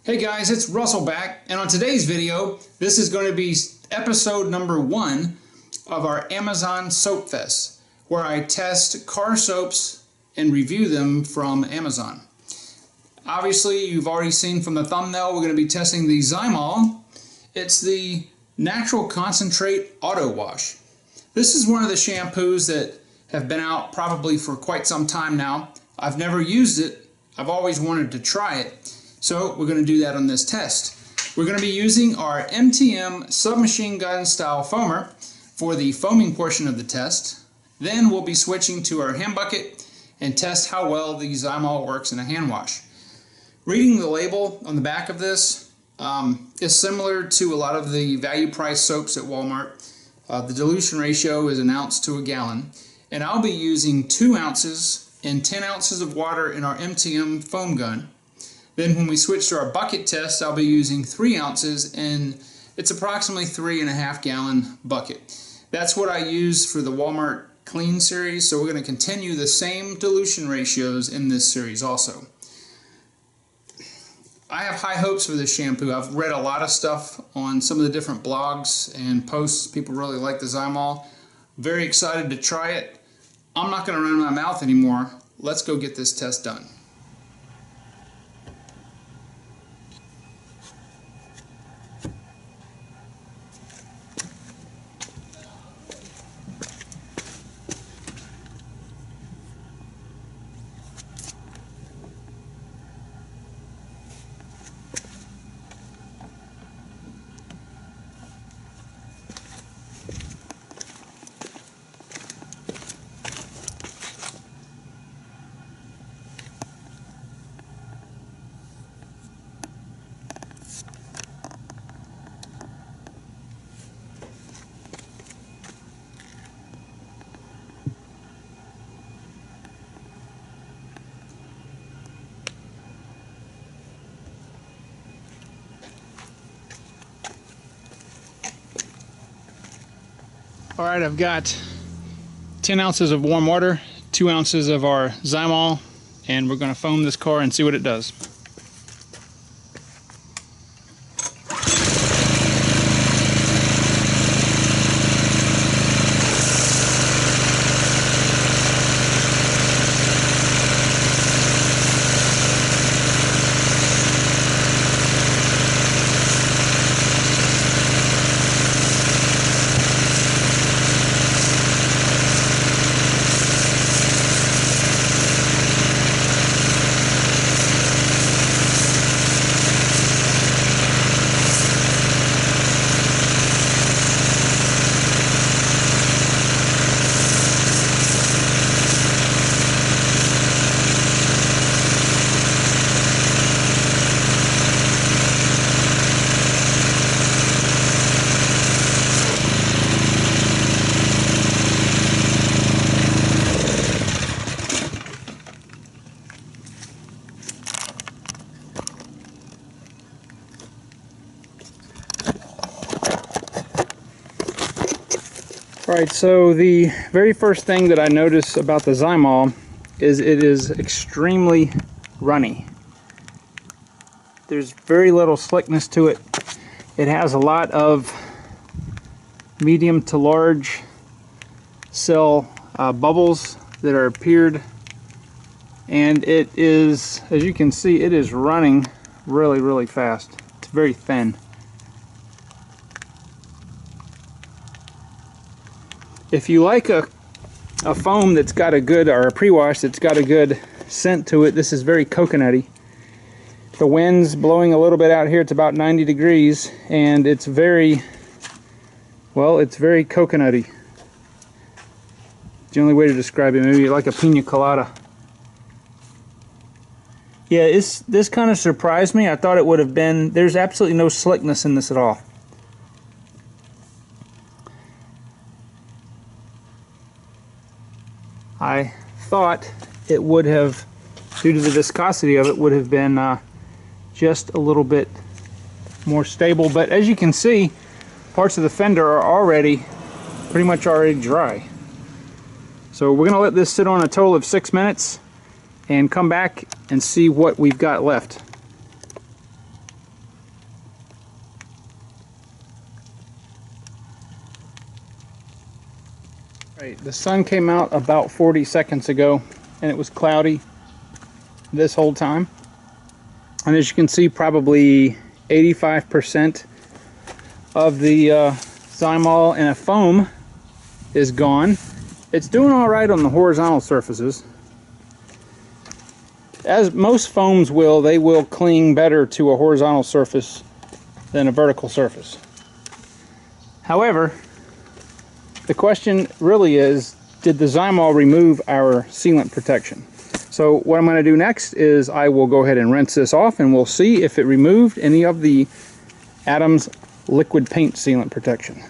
Hey guys, it's Russell back, and on today's video, this is going to be episode number 1 of our Amazon Soap Fest, where I test car soaps and review them from Amazon. Obviously, you've already seen from the thumbnail, we're going to be testing the Zymol. It's the Natural Concentrate Auto Wash. This is one of the shampoos that have been out probably for quite some time now. I've never used it. I've always wanted to try it. So we're going to do that on this test. We're going to be using our MTM Submachine gun style foamer for the foaming portion of the test. Then we'll be switching to our hand bucket and test how well the Zymol works in a hand wash. Reading the label on the back of this is similar to a lot of the value price soaps at Walmart. The dilution ratio is 1 ounce to a gallon, and I'll be using 2 ounces and 10 ounces of water in our MTM foam gun. Then when we switch to our bucket test, I'll be using 3 ounces, and it's approximately 3.5 gallon bucket. That's what I use for the Walmart Clean series, so we're going to continue the same dilution ratios in this series also. I have high hopes for this shampoo. I've read a lot of stuff on some of the different blogs and posts. People really like the Zymol. Very excited to try it. I'm not going to run my mouth anymore. Let's go get this test done. Alright, I've got 10 ounces of warm water, 2 ounces of our Zymol, and we're going to foam this car and see what it does. Alright, so the very first thing that I notice about the Zymol is it is extremely runny. There's very little slickness to it. It has a lot of medium to large cell bubbles that are appeared, and it is, as you can see, it is running really fast. It's very thin. If you like a foam that's got a good, or a pre-wash that's got a good scent to it, this is very coconutty. The wind's blowing a little bit out here. It's about 90 degrees, and it's very, well, it's very coconutty. It's the only way to describe it. Maybe like a pina colada. Yeah, this kind of surprised me. I thought it would have been, there's absolutely no slickness in this at all. I thought it would have, due to the viscosity of it, would have been just a little bit more stable. But as you can see, parts of the fender are already pretty much already dry. So we're going to let this sit on a total of 6 minutes and come back and see what we've got left. Right, the sun came out about 40 seconds ago and it was cloudy this whole time. And as you can see, probably 85% of the Zymol and a foam is gone. It's doing all right on the horizontal surfaces. As most foams will, they will cling better to a horizontal surface than a vertical surface. However, the question really is, did the Zymol remove our sealant protection? So what I'm going to do next is I will go ahead and rinse this off and we'll see if it removed any of the Adams liquid paint sealant protection.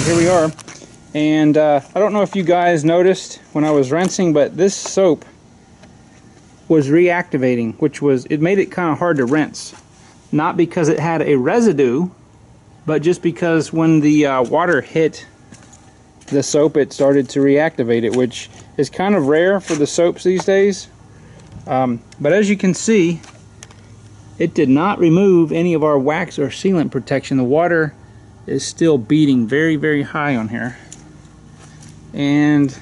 Here we are, and I don't know if you guys noticed when I was rinsing, but this soap was reactivating, it made it kind of hard to rinse. Not because it had a residue, but just because when the water hit the soap, it started to reactivate it, which is kind of rare for the soaps these days. But as you can see, it did not remove any of our wax or sealant protection. The water is still beating very, very high on here, and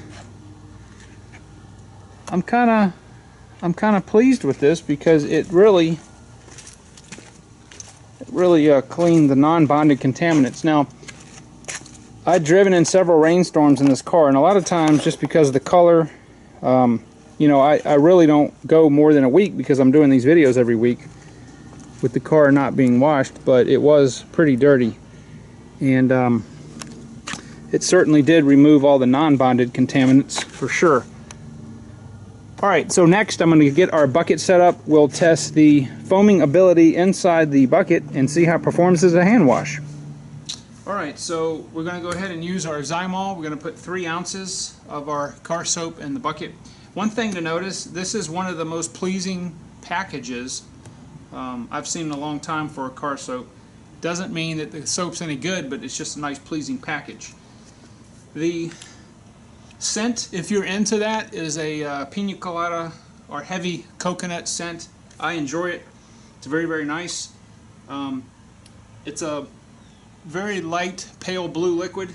I'm kind of pleased with this because it really cleaned the non-bonded contaminants. Now, I've driven in several rainstorms in this car, and a lot of times, just because of the color, you know, I really don't go more than a week because I'm doing these videos every week with the car not being washed, but it was pretty dirty. And it certainly did remove all the non-bonded contaminants for sure. Alright, so next I'm going to get our bucket set up. We'll test the foaming ability inside the bucket and see how it performs as a hand wash. Alright, so we're going to go ahead and use our Zymol. We're going to put 3 ounces of our car soap in the bucket. One thing to notice, this is one of the most pleasing packages I've seen in a long time for a car soap. Doesn't mean that the soap's any good, but it's just a nice pleasing package. The scent, if you're into that, is a pina colada or heavy coconut scent. I enjoy it. It's very, very nice. It's a very light pale blue liquid,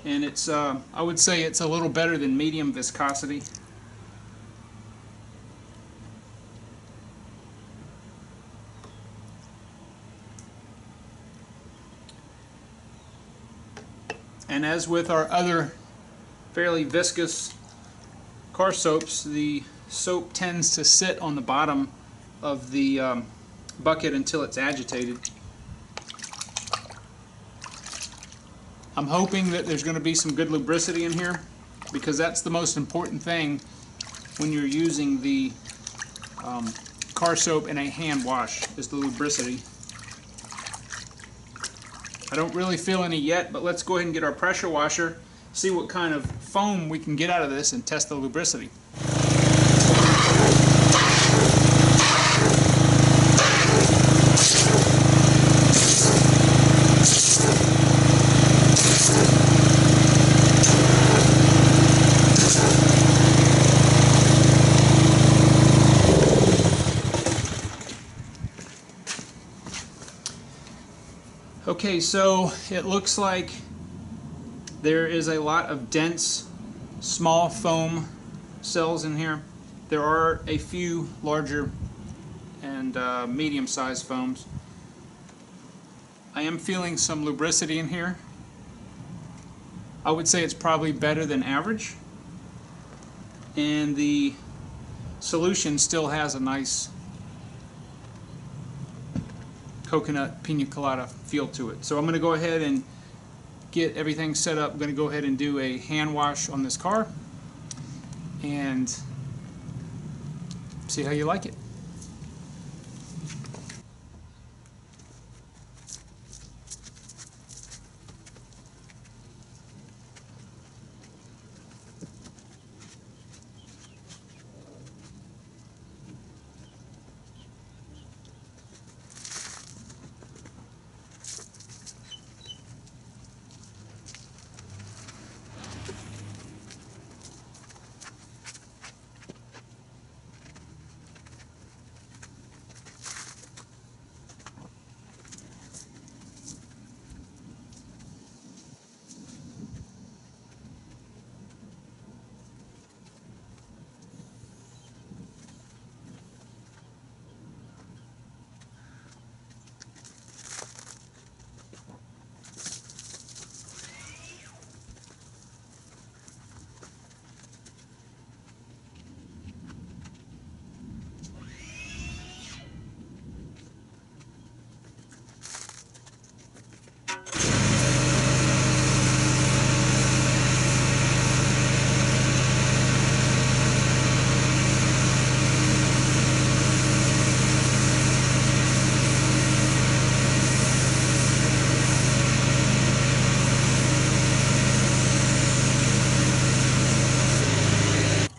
and it's I would say it's a little better than medium viscosity. And as with our other fairly viscous car soaps, the soap tends to sit on the bottom of the bucket until it's agitated. I'm hoping that there's going to be some good lubricity in here, because that's the most important thing when you're using the car soap in a hand wash, is the lubricity. I don't really feel any yet, but let's go ahead and get our pressure washer, see what kind of foam we can get out of this, and test the lubricity. Okay, so it looks like there is a lot of dense, small foam cells in here. There are a few larger and medium-sized foams. I am feeling some lubricity in here. I would say it's probably better than average. And the solution still has a nice coconut pina colada feel to it. So I'm going to go ahead and get everything set up. I'm going to go ahead and do a hand wash on this car and see how you like it.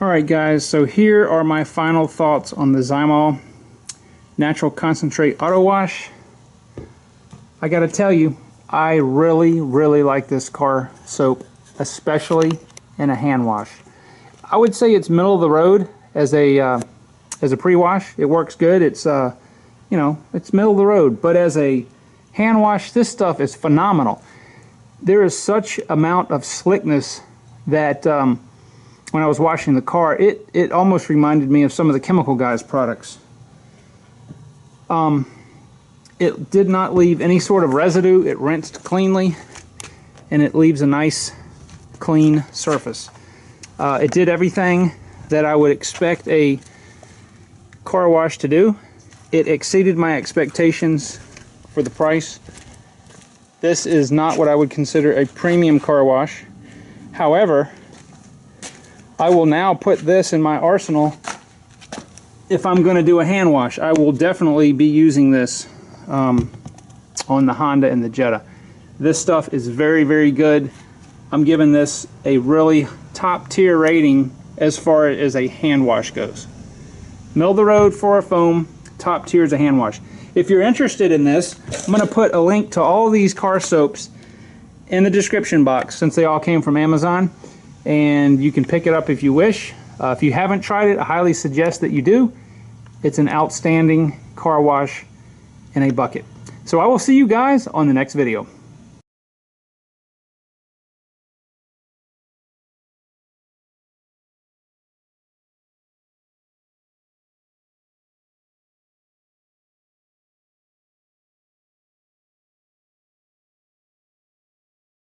Alright guys, so here are my final thoughts on the Zymol Natural Concentrate Auto Wash. I gotta tell you, I really like this car soap, especially in a hand wash. I would say it's middle of the road as a pre-wash. It works good. It's you know, it's middle of the road, but as a hand wash, this stuff is phenomenal. There is such amount of slickness that when I was washing the car, it almost reminded me of some of the Chemical Guys products. It did not leave any sort of residue. It rinsed cleanly, and it leaves a nice, clean surface. It did everything that I would expect a car wash to do. It exceeded my expectations for the price. This is not what I would consider a premium car wash. However, I will now put this in my arsenal. If I'm going to do a hand wash, I will definitely be using this on the Honda and the Jetta. This stuff is very good. I'm giving this a really top tier rating as far as a hand wash goes. Middle of the road for a foam, top tier as a hand wash. If you're interested in this, I'm going to put a link to all these car soaps in the description box since they all came from Amazon. And you can pick it up if you wish. If you haven't tried it, I highly suggest that you do. It's an outstanding car wash in a bucket. So I will see you guys on the next video.